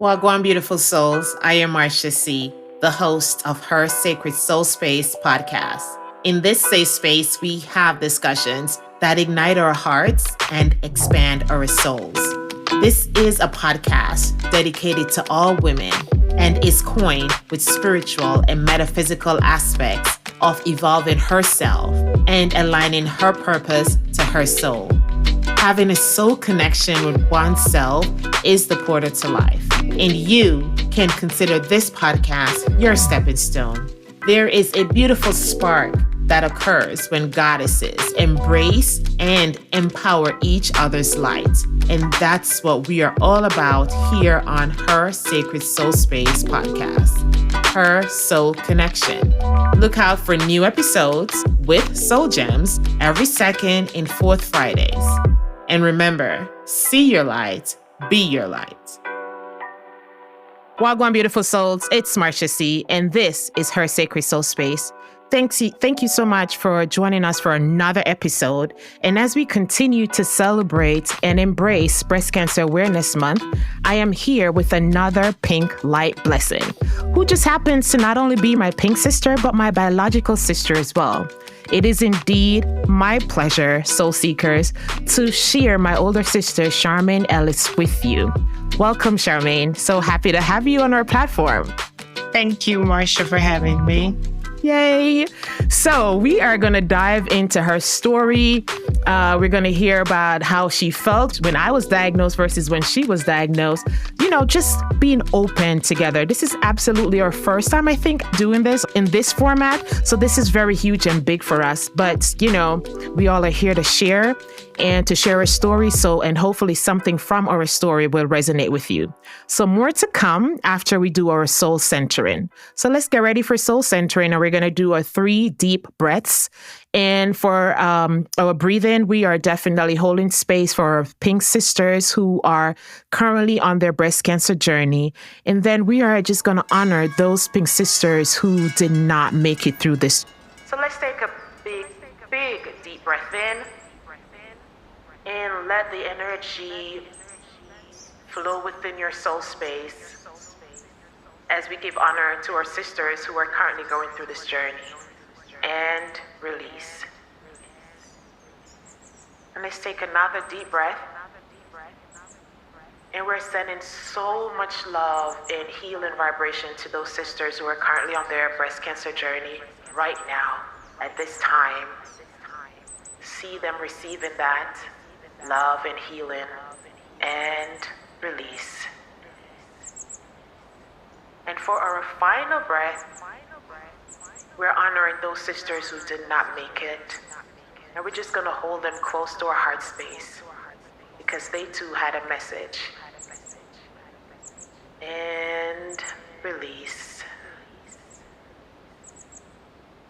Wagwan beautiful souls, I am Marcia C., the host of Her Sacred Soul Space podcast. In this safe space, we have discussions that ignite our hearts and expand our souls. This is a podcast dedicated to all women and is coined with spiritual and metaphysical aspects of evolving herself and aligning her purpose to her soul. Having a soul connection with oneself is the portal to life, and you can consider this podcast your stepping stone. There is a beautiful spark that occurs when goddesses embrace and empower each other's light, and that's what we are all about here on Her Sacred Soul Space podcast. Her Soul Connection. Look out for new episodes with Soul Gems every second and fourth Fridays. And remember, see your light, be your light. Wagwan beautiful souls, it's Marcia C., and this is Her Sacred Soul Space. Thank you so much for joining us for another episode. And as we continue to celebrate and embrace Breast Cancer Awareness Month, I am here with another pink light blessing, who just happens to not only be my pink sister, but my biological sister as well. It is indeed my pleasure, soul seekers, to share my older sister, Charmaine Ellis, with you. Welcome, Charmaine. So happy to have you on our platform. Thank you, Marcia, for having me. Yay. So we are going to dive into her story. We're going to hear about how she felt when I was diagnosed versus when she was diagnosed. Just being open together. This is absolutely our first time, I think, doing this in this format. So this is very huge and big for us. But, we all are here to share and to share a story. And hopefully something from our story will resonate with you. So more to come after we do our soul centering. So let's get ready for soul centering, and we're going to do our 3 deep breaths. And for our breathing, we are definitely holding space for our pink sisters who are currently on their breast cancer journey. And then we are just going to honor those pink sisters who did not make it through this. So let's take a big deep breath in. And let the energy flow within your soul space as we give honor to our sisters who are currently going through this journey. And release. And let's take another deep breath. And we're sending so much love and healing vibration to those sisters who are currently on their breast cancer journey right now, at this time. See them receiving that love and healing, and release. And for our final breath, we're honoring those sisters who did not make it. And we're just going to hold them close to our heart space because they too had a message. And release.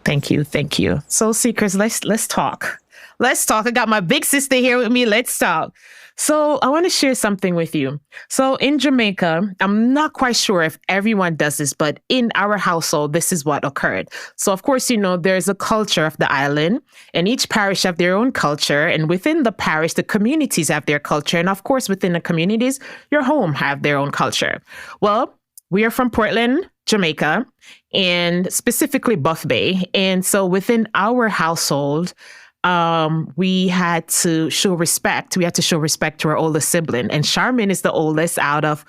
Thank you. Soul seekers, let's talk. Let's talk. I got my big sister here with me. Let's talk. So I want to share something with you. So in Jamaica, I'm not quite sure if everyone does this, but in our household, this is what occurred. So of course, there's a culture of the island, and each parish have their own culture. And within the parish, the communities have their culture. And of course, within the communities, your home have their own culture. Well, we are from Portland, Jamaica, and specifically Buff Bay. And so within our household, we had to show respect. We had to show respect to our oldest sibling. And Charmaine is the oldest out of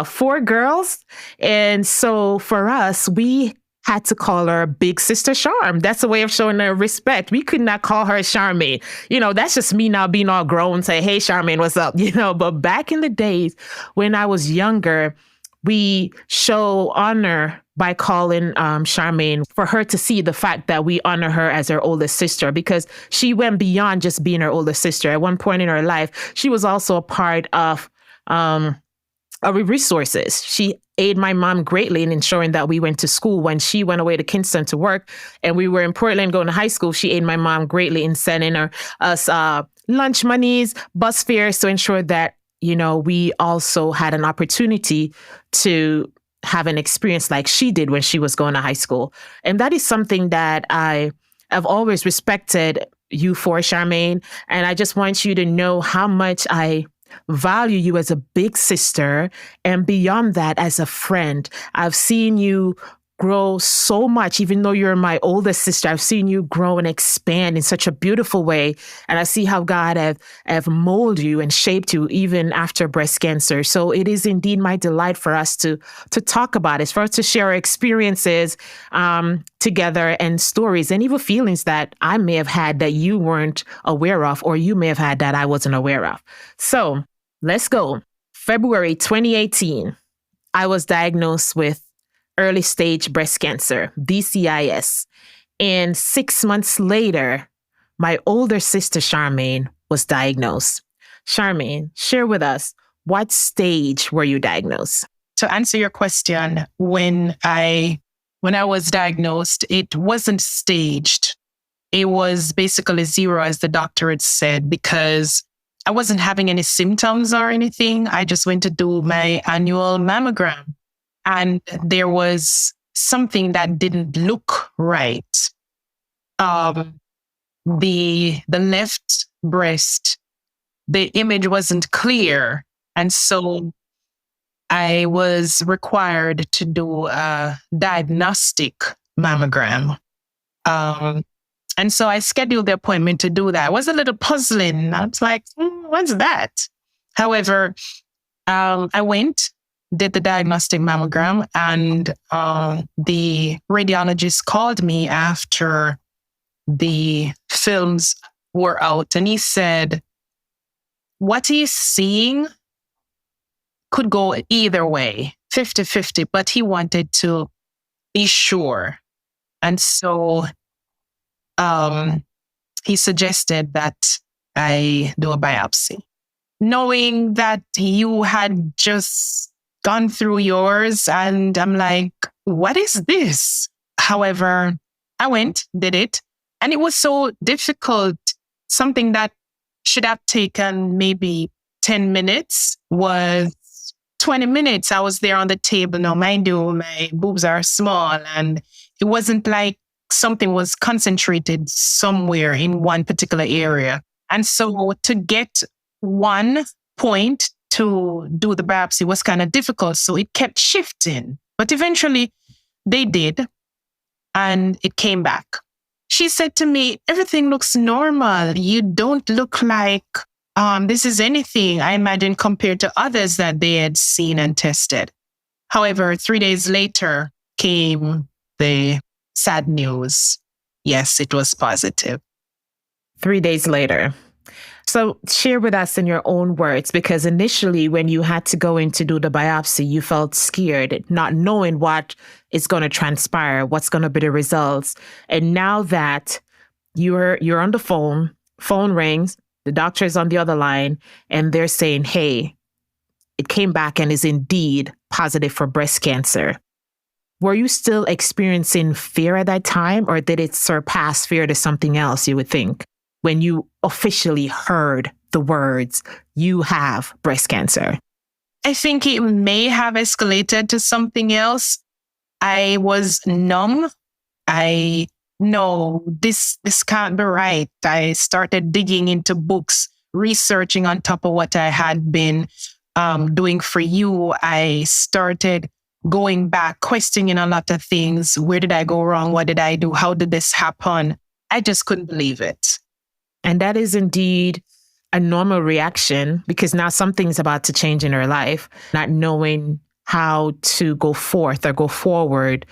4 girls. And so for us, we had to call her Big Sister Charm. That's a way of showing her respect. We could not call her Charmaine. That's just me now being all grown, say, hey, Charmaine, what's up? But back in the days when I was younger, we show honor by calling Charmaine, for her to see the fact that we honor her as her oldest sister, because she went beyond just being her older sister. At one point in her life, she was also a part of our resources. She aided my mom greatly in ensuring that we went to school. When she went away to Kingston to work and we were in Portland going to high school, she aided my mom greatly in sending us lunch monies, bus fares, to ensure that we also had an opportunity to have an experience like she did when she was going to high school. And that is something that I have always respected you for, Charmaine. And I just want you to know how much I value you as a big sister, and beyond that, as a friend. I've seen you grow so much, even though you're my oldest sister. I've seen you grow and expand in such a beautiful way. And I see how God have molded you and shaped you even after breast cancer. So it is indeed my delight for us to talk about it, for us to share our experiences together, and stories and even feelings that I may have had that you weren't aware of, or you may have had that I wasn't aware of. So let's go. February 2018, I was diagnosed with early stage breast cancer, DCIS. And 6 months later, my older sister, Charmaine, was diagnosed. Charmaine, share with us, what stage were you diagnosed? To answer your question, when I was diagnosed, it wasn't staged. It was basically 0, as the doctor had said, because I wasn't having any symptoms or anything. I just went to do my annual mammogram. And there was something that didn't look right. The left breast, the image wasn't clear. And so I was required to do a diagnostic mammogram. And so I scheduled the appointment to do that. It was a little puzzling. I was like, what's that? However, I went, did the diagnostic mammogram, and the radiologist called me after the films were out, and he said, what he's seeing could go either way, 50-50, but he wanted to be sure. And so he suggested that I do a biopsy. Knowing that you had just gone through yours, and I'm like, what is this? However, I went, did it, and it was so difficult. Something that should have taken maybe 10 minutes was 20 minutes. I was there on the table. Now, mind you, my boobs are small, and it wasn't like something was concentrated somewhere in one particular area. And so to get one point to do the biopsy was kind of difficult. So it kept shifting. But eventually they did, and it came back. She said to me, everything looks normal. You don't look like this is anything, I imagine, compared to others that they had seen and tested. However, 3 days later came the sad news. Yes, it was positive. 3 days later. So share with us in your own words, because initially when you had to go in to do the biopsy, you felt scared, not knowing what is going to transpire, what's going to be the results. And now that you're on the phone rings, the doctor is on the other line, and they're saying, hey, it came back and is indeed positive for breast cancer. Were you still experiencing fear at that time, or did it surpass fear to something else, you would think, when you officially heard the words, you have breast cancer? I think it may have escalated to something else. I was numb. I know this can't be right. I started digging into books, researching on top of what I had been doing for you. I started going back, questioning a lot of things. Where did I go wrong? What did I do? How did this happen? I just couldn't believe it. And that is indeed a normal reaction, because now something's about to change in her life, not knowing how to go forth or go forward.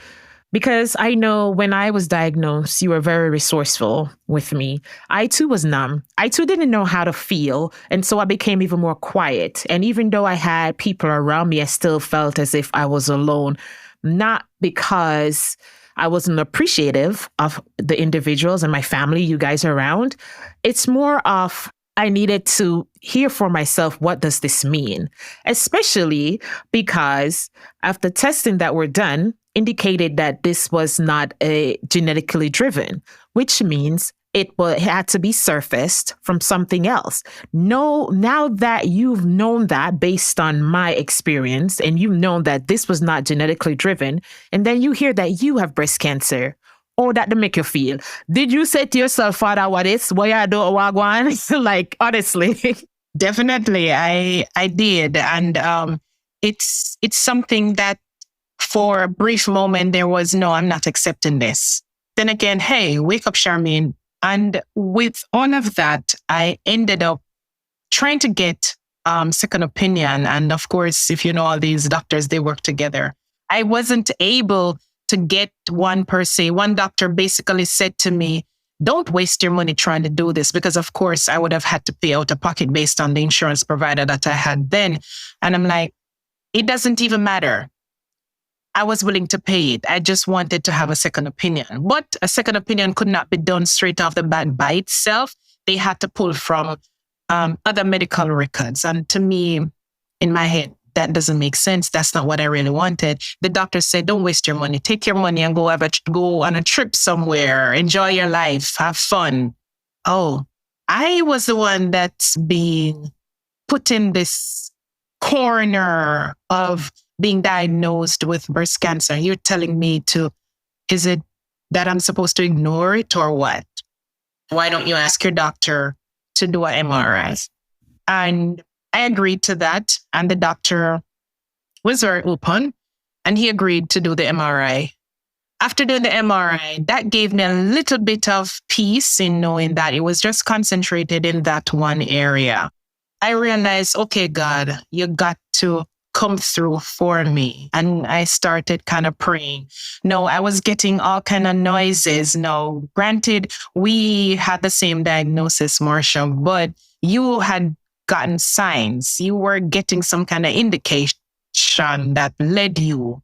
Because I know when I was diagnosed, you were very resourceful with me. I too was numb. I too didn't know how to feel. And so I became even more quiet. And even though I had people around me, I still felt as if I was alone, not because I wasn't appreciative of the individuals and my family, you guys around. It's more of I needed to hear for myself, what does this mean? Especially because after testing that were done, indicated that this was not a genetically driven, which means it had to be surfaced from something else. No, now that you've known that based on my experience, and you've known that this was not genetically driven, and then you hear that you have breast cancer, or that to make you feel. Did you say to yourself, Father, what is? What I do? Like, honestly. Definitely, I did, and it's something that for a brief moment there was no, I'm not accepting this. Then again, hey, wake up, Charmaine. And with all of that, I ended up trying to get second opinion. And of course, if you know all these doctors, they work together. I wasn't able to get one per se. One doctor basically said to me, don't waste your money trying to do this, because of course I would have had to pay out of pocket based on the insurance provider that I had then. And I'm like, it doesn't even matter. I was willing to pay it. I just wanted to have a second opinion. But a second opinion could not be done straight off the bat by itself. They had to pull from other medical records. And to me, in my head, that doesn't make sense. That's not what I really wanted. The doctor said, don't waste your money. Take your money and go on a trip somewhere. Enjoy your life. Have fun. Oh, I was the one that's being put in this corner of being diagnosed with breast cancer. You're telling me is it that I'm supposed to ignore it or what? Why don't you ask your doctor to do an MRI? And I agreed to that. And the doctor was very open and he agreed to do the MRI. After doing the MRI, that gave me a little bit of peace in knowing that it was just concentrated in that one area. I realized, okay, God, you got to come through for me. And I started kind of praying. No, I was getting all kind of noises. No, granted, we had the same diagnosis, Marcia, but you had gotten signs. You were getting some kind of indication that led you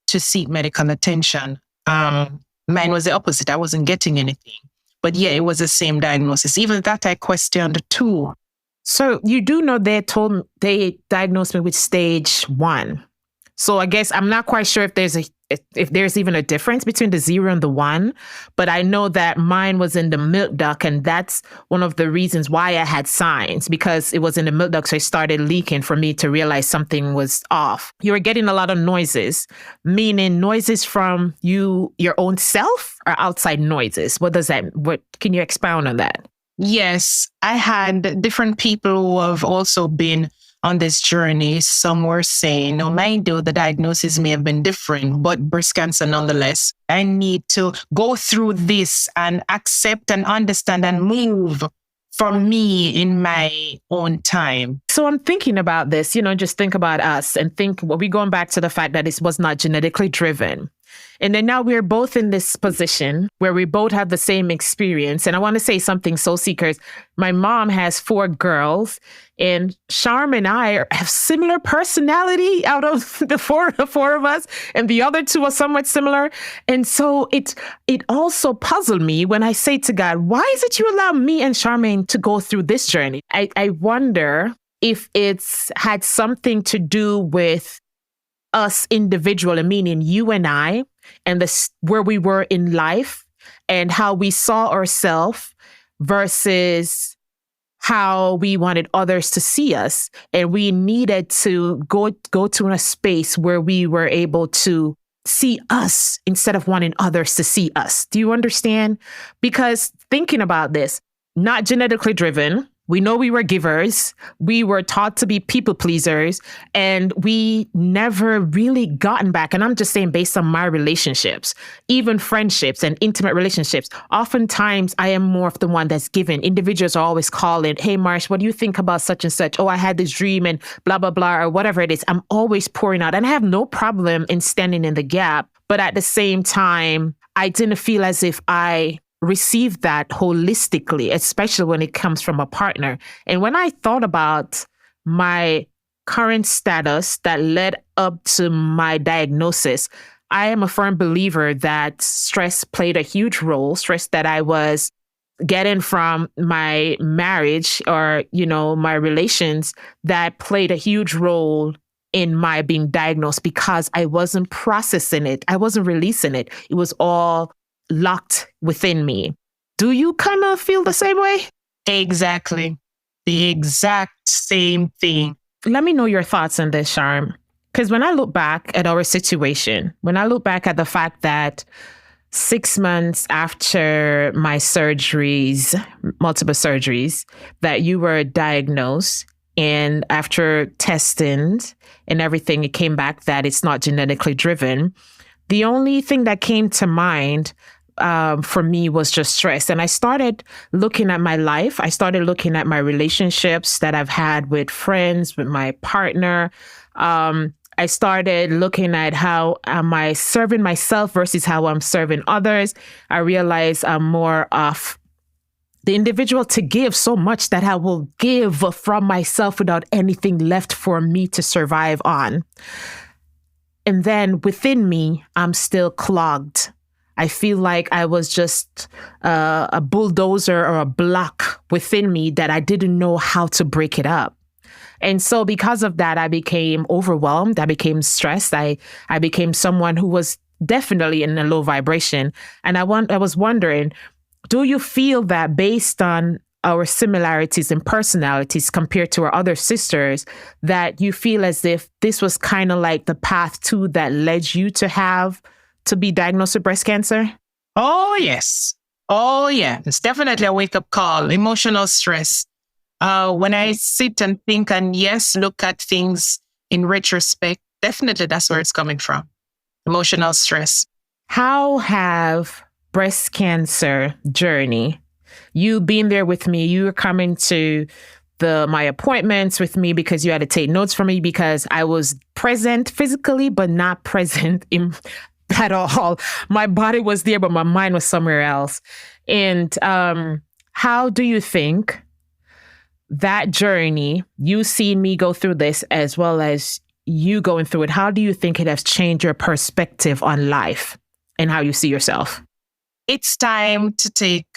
to seek medical attention. Mine was the opposite. I wasn't getting anything. But yeah, it was the same diagnosis. Even that I questioned too. So you do know they diagnosed me with stage 1. So I guess I'm not quite sure if there's even a difference between the 0 and the 1, but I know that mine was in the milk duct, and that's one of the reasons why I had signs, because it was in the milk duct, so it started leaking for me to realize something was off. You were getting a lot of noises, meaning noises from your own self, or outside noises. What can you expound on that? Yes, I had different people who have also been on this journey. Some were saying, no, mind you, the diagnosis may have been different, but breast cancer nonetheless. I need to go through this and accept and understand and move for me in my own time. So I'm thinking about this, just think about us and think, we're going back to the fact that this was not genetically driven. And then now we're both in this position where we both have the same experience. And I want to say something, Soul Seekers. My mom has 4 girls, and Charm and I have similar personality out of the four of us. And the other 2 are somewhat similar. And so it also puzzled me when I say to God, why is it you allow me and Charmaine to go through this journey? I wonder if it's had something to do with us individually, meaning you and I, and where we were in life and how we saw ourselves versus how we wanted others to see us. And we needed to go to a space where we were able to see us instead of wanting others to see us. Do you understand? Because thinking about this, not genetically driven, we know we were givers. We were taught to be people pleasers, and we never really gotten back. And I'm just saying, based on my relationships, even friendships and intimate relationships, oftentimes I am more of the one that's given. Individuals are always calling, hey, Marsh, what do you think about such and such? Oh, I had this dream and blah, blah, blah, or whatever it is. I'm always pouring out, and I have no problem in standing in the gap. But at the same time, I didn't feel as if I receive that holistically, especially when it comes from a partner. And when I thought about my current status that led up to my diagnosis, I am a firm believer that stress played a huge role, stress that I was getting from my marriage or, my relations, that played a huge role in my being diagnosed, because I wasn't processing it. I wasn't releasing it. It was all locked within me. Do you kind of feel the same way? Exactly. The exact same thing. Let me know your thoughts on this, Charm. Because when I look back at our situation, when I look back at the fact that 6 months after my surgeries, multiple surgeries, that you were diagnosed, And after testing and everything, it came back that it's not genetically driven. The only thing that came to mind for me was just stress. And I started looking at my life. I started looking at my relationships that I've had with friends, with my partner. I started looking at how am I serving myself versus how I'm serving others. I realized I'm more of the individual to give so much that I will give from myself without anything left for me to survive on. And then within me, I'm still clogged. I feel like I was just a bulldozer or a block within me that I didn't know how to break it up. And so because of that, I became overwhelmed. I became stressed. I became someone who was definitely in a low vibration. And I was wondering, do you feel that based on our similarities in personalities compared to our other sisters, that you feel as if this was kind of like the path to that led you to be diagnosed with breast cancer? Oh, yes. Oh, yeah. It's definitely a wake-up call. Emotional stress. When I sit and think and look at things in retrospect, definitely that's where it's coming from. Emotional stress. How have breast cancer journey, you being there with me, you were coming to my appointments with me because you had to take notes for me because I was present physically, but not present at all. My body was there, but my mind was somewhere else. And how do you think that journey, you see me go through this as well as you going through it, how do you think it has changed your perspective on life and how you see yourself? It's time to take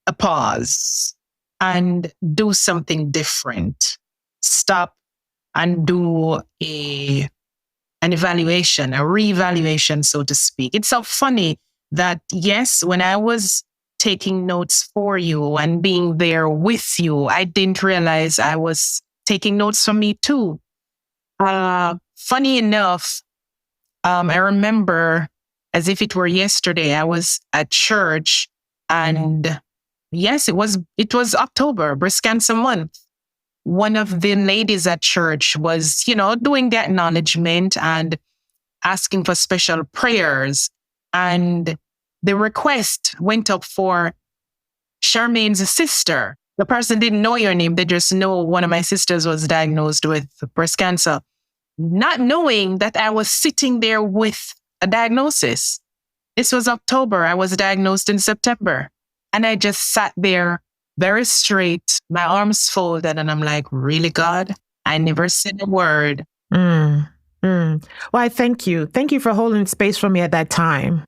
a pause and do something different. Stop and do an evaluation, a reevaluation, so to speak. It's so funny that, yes, when I was taking notes for you and being there with you, I didn't realize I was taking notes for me too. Funny enough, I remember as if it were yesterday, I was at church and yes, it was October, breast cancer month. One of the ladies at church was, doing the acknowledgement and asking for special prayers. And the request went up for Charmaine's sister. The person didn't know your name. They just know one of my sisters was diagnosed with breast cancer, not knowing that I was sitting there with a diagnosis. This was October. I was diagnosed in September. And I just sat there very straight, my arms folded, and I'm like, really, God? I never said a word. Well, I thank you. Thank you for holding space for me at that time.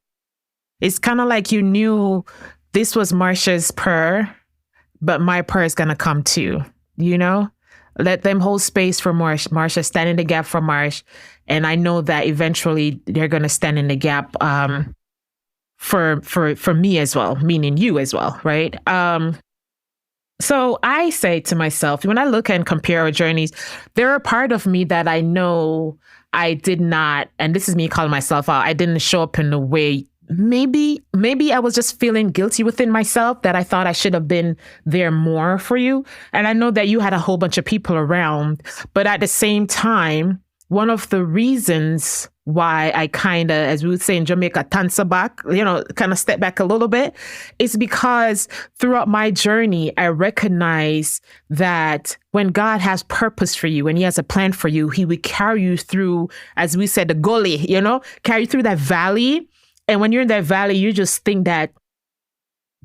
It's kind of like you knew this was Marsha's prayer, but my prayer is going to come too, Let them hold space for Marsha, stand in the gap for Marsh. And I know that eventually they're going to stand in the gap for me as well, meaning you as well, right? So I say to myself, when I look and compare our journeys, there are part of me that I know I did not, and this is me calling myself out, I didn't show up in the way. Maybe I was just feeling guilty within myself that I thought I should have been there more for you. And I know that you had a whole bunch of people around, but at the same time, one of the reasons why I kind of, as we would say in Jamaica, tansa back, kind of step back a little bit, is because throughout my journey, I recognize that when God has purpose for you and he has a plan for you, he will carry you through, as we said, the gully, carry you through that valley. And when you're in that valley, you just think that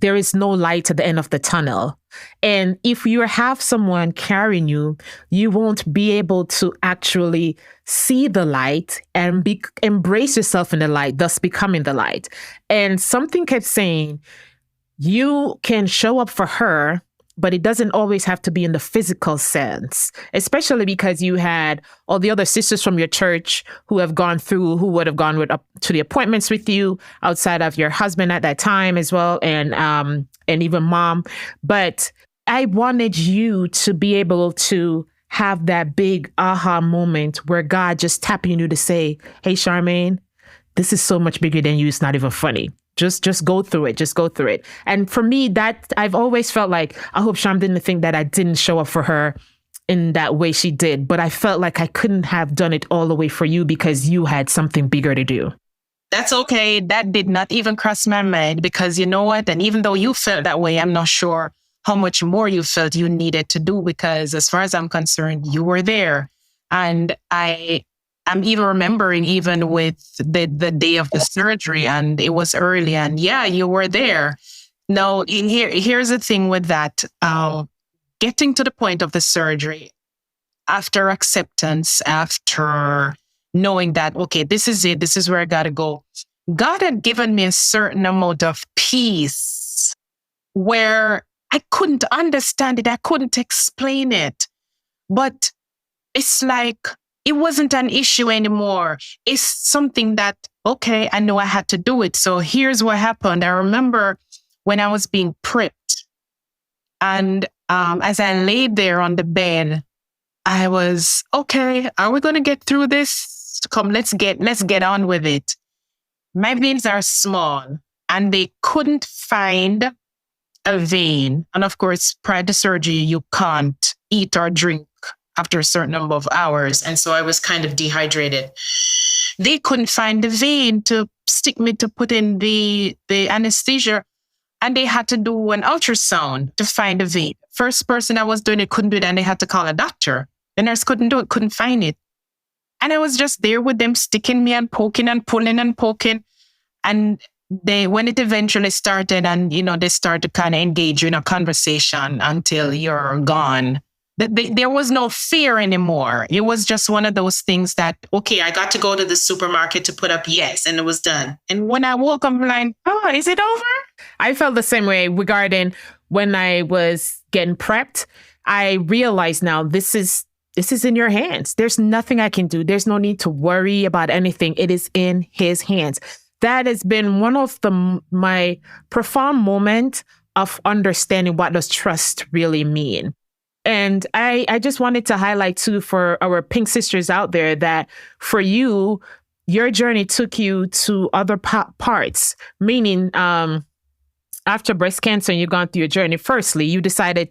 there is no light at the end of the tunnel. And if you have someone carrying you, you won't be able to actually see the light and embrace yourself in the light, thus becoming the light. And something kept saying, you can show up for her, but it doesn't always have to be in the physical sense, especially because you had all the other sisters from your church who would have gone up to the appointments with you outside of your husband at that time as well. And even mom. But I wanted you to be able to have that big aha moment where God just tapping you to say, hey, Charmaine, this is so much bigger than you. It's not even funny. Just go through it. Just go through it. And for me, that I've always felt like, I hope Sham didn't think that I didn't show up for her in that way she did, but I felt like I couldn't have done it all the way for you because you had something bigger to do. That's okay. That did not even cross my mind because you know what? And even though you felt that way, I'm not sure how much more you felt you needed to do because as far as I'm concerned, you were there. And I'm even remembering even with the day of the surgery and it was early and yeah, you were there. Now, here's the thing with that. Getting to the point of the surgery, after acceptance, after knowing that, okay, this is it, this is where I got to go. God had given me a certain amount of peace where I couldn't understand it. I couldn't explain it. But it's like, it wasn't an issue anymore. It's something that, okay, I know I had to do it. So here's what happened. I remember when I was being prepped and as I laid there on the bed, I was, okay, are we going to get through this? Come, let's get on with it. My veins are small and they couldn't find a vein. And of course, prior to surgery, you can't eat or drink after a certain number of hours. And so I was kind of dehydrated. They couldn't find the vein to stick me to put in the anesthesia. And they had to do an ultrasound to find a vein. First person that was doing it couldn't do it, and they had to call a doctor. The nurse couldn't do it, couldn't find it. And I was just there with them, sticking me and poking and pulling and poking. And when it eventually started and, they started to kind of engage you in a conversation until you're gone, there was no fear anymore. It was just one of those things that, okay, I got to go to the supermarket to put up yes, and it was done. And when I woke up, I'm like, oh, is it over? I felt the same way regarding when I was getting prepped. I realized now this is in your hands. There's nothing I can do. There's no need to worry about anything. It is in his hands. That has been one of my profound moment of understanding what does trust really mean. And I just wanted to highlight too for our pink sisters out there that for you, your journey took you to other parts, meaning after breast cancer and you've gone through your journey, firstly, you decided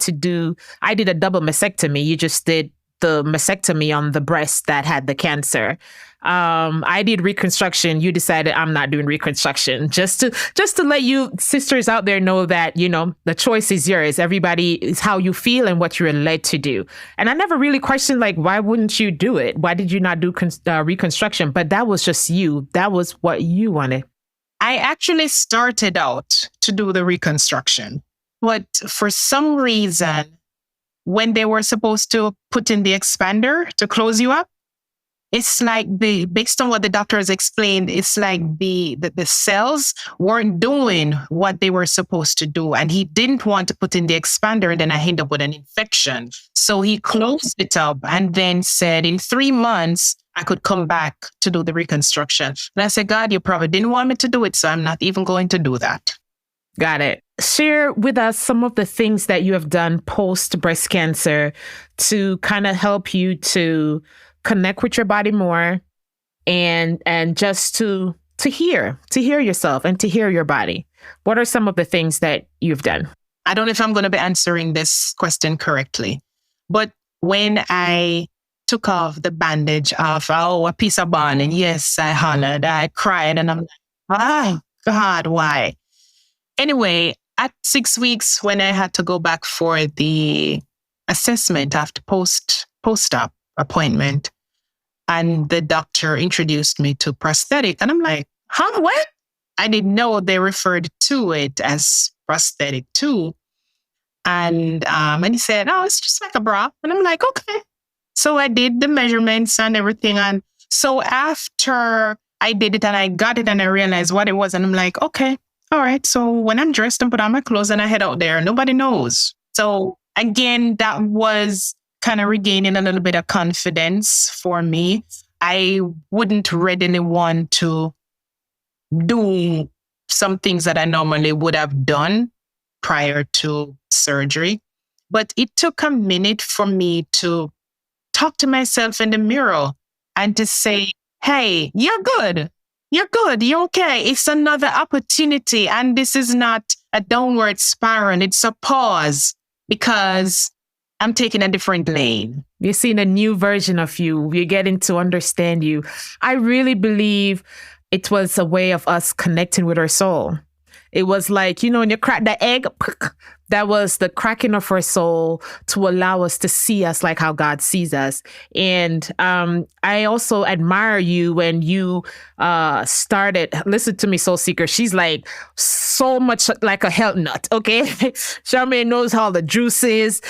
I did a double mastectomy. You just did the mastectomy on the breast that had the cancer. I did reconstruction. You decided I'm not doing reconstruction. Just to let you sisters out there know that, the choice is yours. Everybody is how you feel and what you're led to do. And I never really questioned, like, why wouldn't you do it? Why did you not do reconstruction? But that was just you. That was what you wanted. I actually started out to do the reconstruction, but for some reason, when they were supposed to put in the expander to close you up, it's like based on what the doctor has explained, it's like the cells weren't doing what they were supposed to do. And he didn't want to put in the expander and then I ended up with an infection. So he closed it up and then said in 3 months, I could come back to do the reconstruction. And I said, God, you probably didn't want me to do it. So I'm not even going to do that. Got it. Share with us some of the things that you have done post breast cancer to kind of help you to connect with your body more and just to hear yourself and to hear your body. What are some of the things that you've done? I don't know if I'm going to be answering this question correctly, but when I took off the bandage of, a piece of bone, and yes, I hollered, I cried, and I'm like, oh God, why? Anyway, at 6 weeks, when I had to go back for the assessment after post-op appointment, and the doctor introduced me to prosthetic, and I'm like, huh, what? I didn't know they referred to it as prosthetic too. And he said, oh, it's just like a bra. And I'm like, okay. So I did the measurements and everything. And so after I did it and I got it and I realized what it was, and I'm like, okay, all right. So when I'm dressed and put on my clothes and I head out there, nobody knows. So again, that was kind of regaining a little bit of confidence for me. I wouldn't readily want to do some things that I normally would have done prior to surgery. But it took a minute for me to talk to myself in the mirror and to say, hey, you're good. You're good. You're okay. It's another opportunity. And this is not a downward spiral. It's a pause because I'm taking a different lane. You're seeing a new version of you. You're getting to understand you. I really believe it was a way of us connecting with our soul. It was like, when you crack the egg, that was the cracking of our soul to allow us to see us like how God sees us. And I also admire you when you started. Listen to me, Soul Seeker. She's like so much like a health nut. Okay, Charmaine knows how the juices.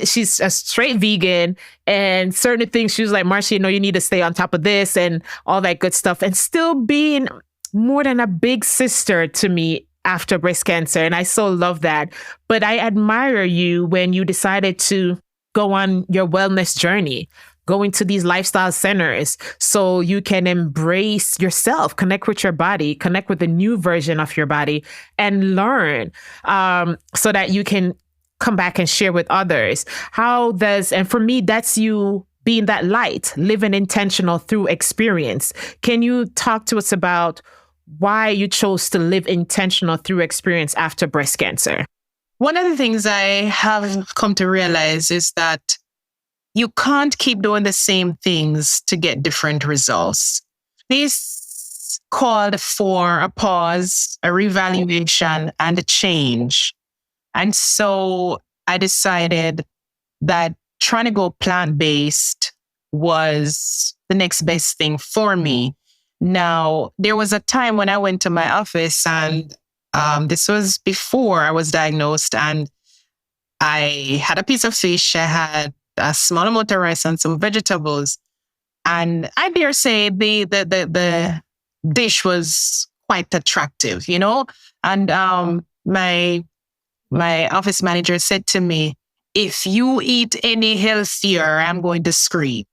She's a straight vegan, and certain things she was like, Marcia, you need to stay on top of this and all that good stuff, and still being more than a big sister to me after breast cancer. And I so love that. But I admire you when you decided to go on your wellness journey, go into these lifestyle centers so you can embrace yourself, connect with your body, connect with the new version of your body, and learn so that you can come back and share with others. And for me, that's you being that light, living intentional through experience. Can you talk to us about why you chose to live intentional through experience after breast cancer? One of the things I have come to realize is that you can't keep doing the same things to get different results. This called for a pause, a reevaluation, and a change. And so I decided that trying to go plant-based was the next best thing for me. Now, there was a time when I went to my office, and this was before I was diagnosed, and I had a piece of fish, I had a small amount of rice and some vegetables. And I dare say the dish was quite attractive, And my office manager said to me, if you eat any healthier, I'm going to scream.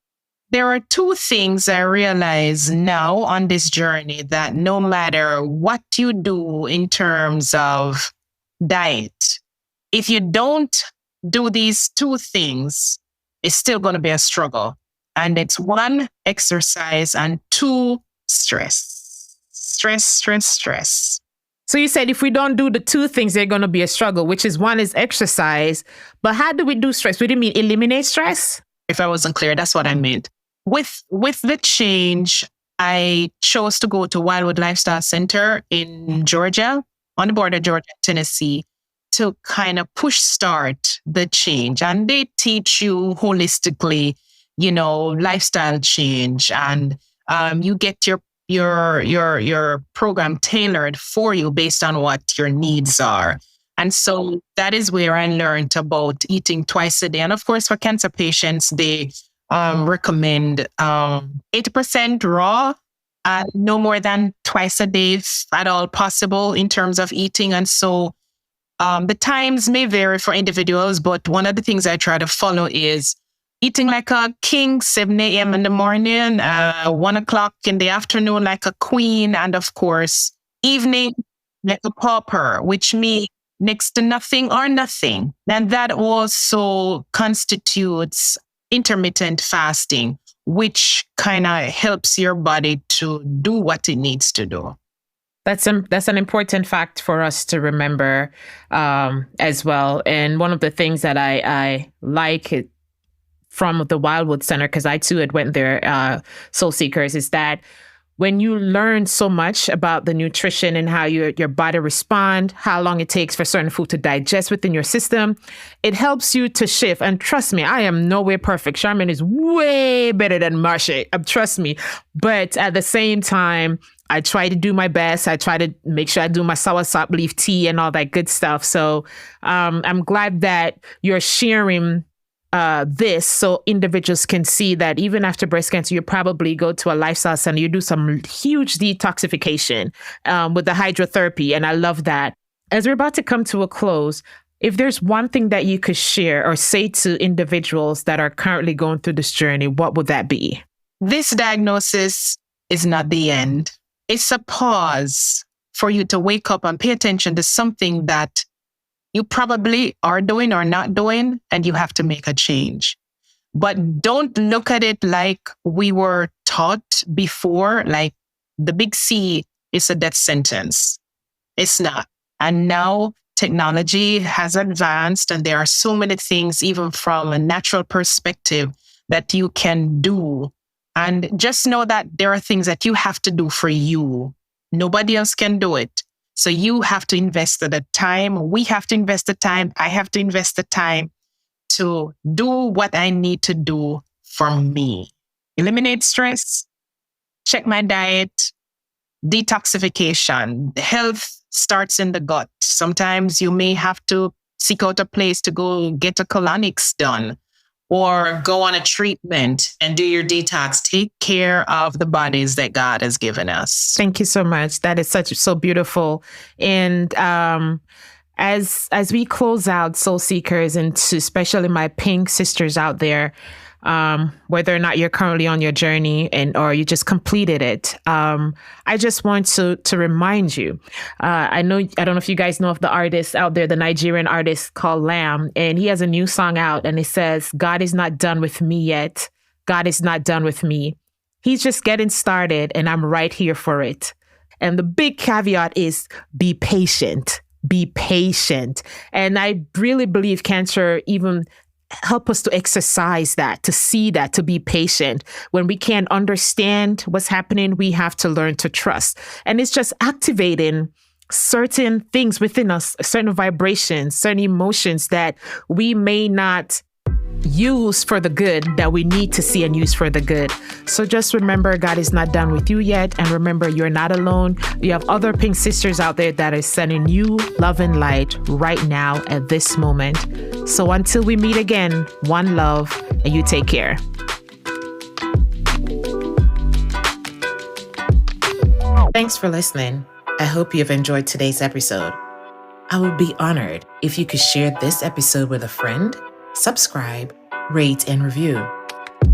There are two things I realize now on this journey, that no matter what you do in terms of diet, if you don't do these two things, it's still going to be a struggle. And it's one, exercise, and two, stress. Stress. So you said if we don't do the two things, they're going to be a struggle, which is one is exercise. But how do we do stress? We didn't mean eliminate stress? If I wasn't clear, that's what I meant. With the change, I chose to go to Wildwood Lifestyle Center in Georgia, on the border of Georgia and Tennessee, to kind of push start the change. And they teach you holistically, lifestyle change, and you get your program tailored for you based on what your needs are. And so that is where I learned about eating twice a day. And of course, for cancer patients, they recommend 80% raw, no more than twice a day, if at all possible, in terms of eating. And so the times may vary for individuals, but one of the things I try to follow is eating like a king, 7 a.m. in the morning, 1 o'clock in the afternoon like a queen, and of course, evening like a pauper, which means next to nothing or nothing. And that also constitutes intermittent fasting, which kind of helps your body to do what it needs to do. That's an important fact for us to remember as well. And one of the things that I like from the Wildwood Center, because I too had went there, Soul Seekers, is that when you learn so much about the nutrition and how your body respond, how long it takes for certain food to digest within your system, it helps you to shift. And trust me, I am nowhere perfect. Charmaine is way better than Marcia. Trust me. But at the same time, I try to do my best. I try to make sure I do my soursop leaf tea and all that good stuff. So I'm glad that you're sharing this so individuals can see that even after breast cancer, you probably go to a lifestyle center, you do some huge detoxification with the hydrotherapy. And I love that. As we're about to come to a close, if there's one thing that you could share or say to individuals that are currently going through this journey, what would that be? This diagnosis is not the end. It's a pause for you to wake up and pay attention to something that you probably are doing or not doing, and you have to make a change. But don't look at it like we were taught before, like the big C is a death sentence. It's not. And now technology has advanced and there are so many things, even from a natural perspective, that you can do. And just know that there are things that you have to do for you. Nobody else can do it. So you have to invest the time. We have to invest the time. I have to invest the time to do what I need to do for me. Eliminate stress, check my diet, detoxification. Health starts in the gut. Sometimes you may have to seek out a place to go get a colonics done or go on a treatment and do your detox. Take care of the bodies that God has given us. Thank you so much. That is so beautiful. And as we close out, Soul Seekers, and especially my pink sisters out there, whether or not you're currently on your journey or you just completed it, I just want to remind you. I don't know if you guys know of the artist out there, the Nigerian artist called Lamb, and he has a new song out, and it says, "God is not done with me yet. God is not done with me. He's just getting started, and I'm right here for it." And the big caveat is be patient. Be patient. And I really believe cancer even help us to exercise that, to see that, to be patient. When we can't understand what's happening, we have to learn to trust. And it's just activating certain things within us, certain vibrations, certain emotions that we may not use for the good, that we need to see and use for the good. So just remember, God is not done with you yet. And remember, you're not alone. You have other pink sisters out there that are sending you love and light right now at this moment. So until we meet again, one love, and you take care. Thanks for listening. I hope you've enjoyed today's episode. I would be honored if you could share this episode with a friend, subscribe, rate, and review.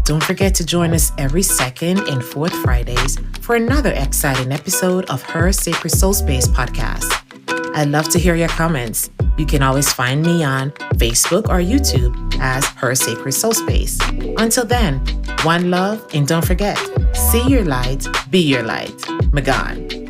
Don't forget to join us every second and fourth Fridays for another exciting episode of Her Sacred Soul Space podcast. I'd love to hear your comments. You can always find me on Facebook or YouTube as Her Sacred Soul Space. Until then, one love, and don't forget, see your light, be your light. Magan.